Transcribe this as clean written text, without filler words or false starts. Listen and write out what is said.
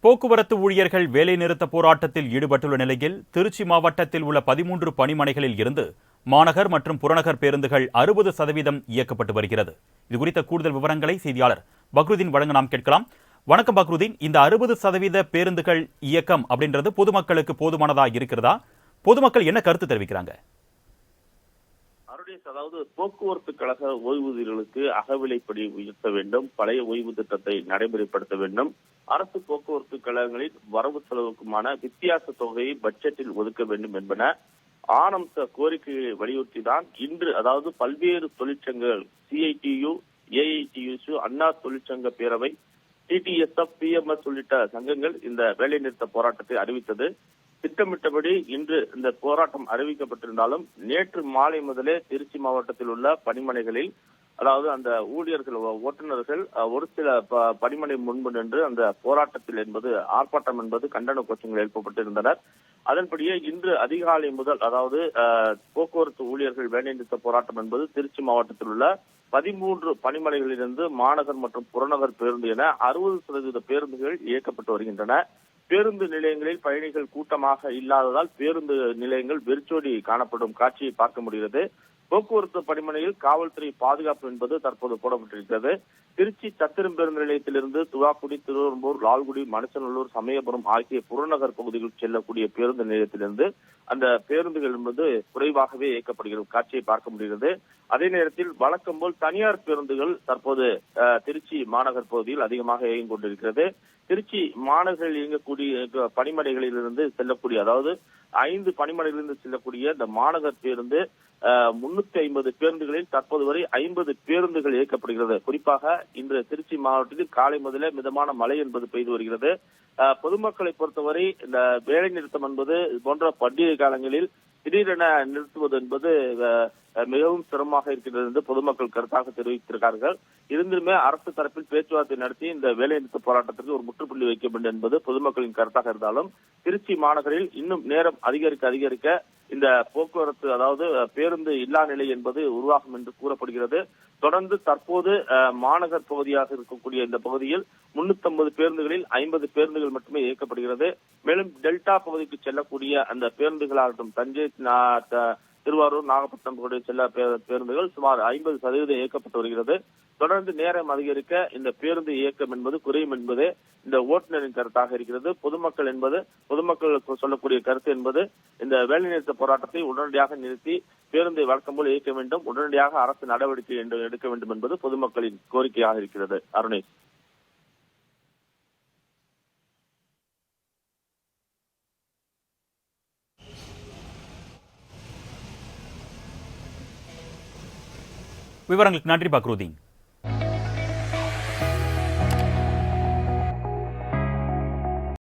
போக்குவரத்து ஊழியர்கள் வேலைநிறுத்த போராட்டத்தில் ஈடுபட்டுள்ள நிலையில் திருச்சி மாவட்டத்தில் உள்ள 13 பணிமனைகளில் இருந்து மாநகர் மற்றும் புறநகர் பேருந்துகள் 60% இயக்கப்பட்டு வருகிறது. இதுகுறித்த கூடுதல் விவரங்களை செய்தியாளர் பக்ருதீன் வழங்க நாம் கேட்கலாம். வணக்கம் பக்ருதீன், இந்த 60% பேருந்துகள் இயக்கம் அப்படின்றது பொதுமக்களுக்கு போதுமானதா இருக்கிறதா? பொதுமக்கள் என்ன கருத்து தெரிவிக்கிறாங்க? அதாவது போக்குவரத்து கழக ஓய்வூதியர்களுக்கு அகவிலைப்படி உயர்த்த வேண்டும், பழைய ஓய்வு திட்டத்தை நடைமுறைப்படுத்த வேண்டும், அரசு போக்குவரத்து கழகங்களின் வரவு செலவுக்குமான வித்தியாச தொகையை பட்ஜெட்டில் ஒதுக்க வேண்டும் என்பன ஆரம்ப கோரிக்கைகளை வலியுறுத்திதான் இன்று அதாவது பல்வேறு தொழிற்சங்கங்கள் சிஐடியு, ஏஐடியு, அண்ணா தொழிற்சங்க பேரவை, டிடிஎஸ்எஃப், பிஎம்எஸ் உள்ளிட்ட சங்கங்கள் இந்த வேலைநிறுத்த போராட்டத்தை அறிவித்தது. திட்டமிட்டபடி இன்று இந்த போராட்டம் அறிவிக்கப்பட்டிருந்தாலும் நேற்று மாலை முதலே திருச்சி மாவட்டத்தில் உள்ள பணிமனைகளில் அதாவது அந்த ஊழியர்கள், ஓட்டுநர்கள் ஒரு சில பணிமனை முன்பு நின்று அந்த போராட்டத்தில் என்பது ஆர்ப்பாட்டம் என்பது கண்டன கோஷங்கள் எழுப்பப்பட்டிருந்தனர். அதன்படியே இன்று அதிகாலை முதல் அதாவது போக்குவரத்து ஊழியர்கள் வேலைநிறுத்த போராட்டம் என்பது திருச்சி மாவட்டத்தில் உள்ள 13 பணிமனைகளிலிருந்து மாநகர் மற்றும் புறநகர் பேருந்து என 60% பேருந்துகள் இயக்கப்பட்டு வருகின்றன. பேருந்து நிலையங்களில் பயணிகள் கூட்டமாக இல்லாததால் பேருந்து நிலையங்கள் வெறிச்சோடி காணப்படும் காட்சியை பார்க்க முடிகிறது. போக்குவரத்து பணிமனையில் காவல்துறை பாதுகாப்பு என்பது தற்போது போடப்பட்டிருக்கிறது. திருச்சி சத்திரம் பேருந்து நிலையத்திலிருந்து துவாக்குடி, திருவெரும்பூர், லால்குடி, மணச்சநல்லூர், சமயபுரம் ஆகிய புறநகர் பகுதிகளில் செல்லக்கூடிய பேருந்து நிலையத்திலிருந்து அந்த பேருந்துகள் என்பது குறைவாகவே இயக்கப்படுகிறது காட்சியை பார்க்க முடிகிறது. அதே நேரத்தில் வழக்கம் போல் தனியார் பேருந்துகள் தற்போது திருச்சி மாநகர் பகுதியில் அதிகமாக இயங்கிக் கொண்டிருக்கிறது. திருச்சி மாநகரில் இயங்கக்கூடிய பணிமனைகளிலிருந்து செல்லக்கூடிய அதாவது 5 பணிமனைகளிலிருந்து செல்லக்கூடிய இந்த மாநகர் பேருந்து 350 பேருந்துகளில் தற்போது வரை 50 பேருந்துகள் இயக்கப்படுகிறது. குறிப்பாக இன்று திருச்சி மாவட்டத்தில் காலை முதலே மிதமான மழை என்பது பெய்து வருகிறது. பொதுமக்களை பொறுத்தவரை இந்த வேலை நிறுத்தம் என்பது போன்ற பண்டிகை காலங்களில் திடீரென நிறுத்துவது என்பது மிகவும் சிரமமாக இருக்கிறது என்று பொதுமக்கள் கருத்தாக தெரிவித்திருக்கிறார்கள். இருந்துமே அரசு தரப்பில் பேச்சுவார்த்தை நடத்தி இந்த வேலைநிறுத்த போராட்டத்திற்கு ஒரு முற்றுப்புள்ளி வைக்க வேண்டும் என்பது பொதுமக்களின் கருத்தாக இருந்தாலும் திருச்சி மாநகரில் இன்னும் நேரம் அதிகரிக்க இந்த போக்குவரத்து அதாவது பேருந்து இல்லா நிலை என்பது உருவாகும் என்று கூறப்படுகிறது. தொடர்ந்து தற்போது மாநகர் பகுதியாக இருக்கக்கூடிய இந்த பகுதியில் 350 பேருந்துகளில் 50 பேருந்துகள் மட்டுமே இயக்கப்படுகிறது. மேலும் டெல்டா பகுதிக்கு செல்லக்கூடிய அந்த பேருந்துகளாகட்டும் தஞ்சை, திருவாரூர், நாகப்பட்டினம் செல்ல பேருந்துகள் சுமார் 50% இயக்கப்பட்டு வருகிறது. தொடர்ந்து நேரம் அதிகரிக்க இந்த பேருந்து இயக்கம் என்பது குறையும் என்பது இந்த ஓட்டுநரின் கருத்தாக இருக்கிறது. பொதுமக்கள் சொல்லக்கூடிய கருத்து என்பது இந்த வேலைநிறுத்த போராட்டத்தை உடனடியாக நிறுத்தி பேருந்தை வழக்கம் போல் இயக்க வேண்டும், உடனடியாக அரசு நடவடிக்கை எடுக்க வேண்டும் என்பது பொதுமக்களின் கோரிக்கையாக இருக்கிறது. அருணேஷ். விவரங்களுக்கு நன்றி பக்ருதீன்.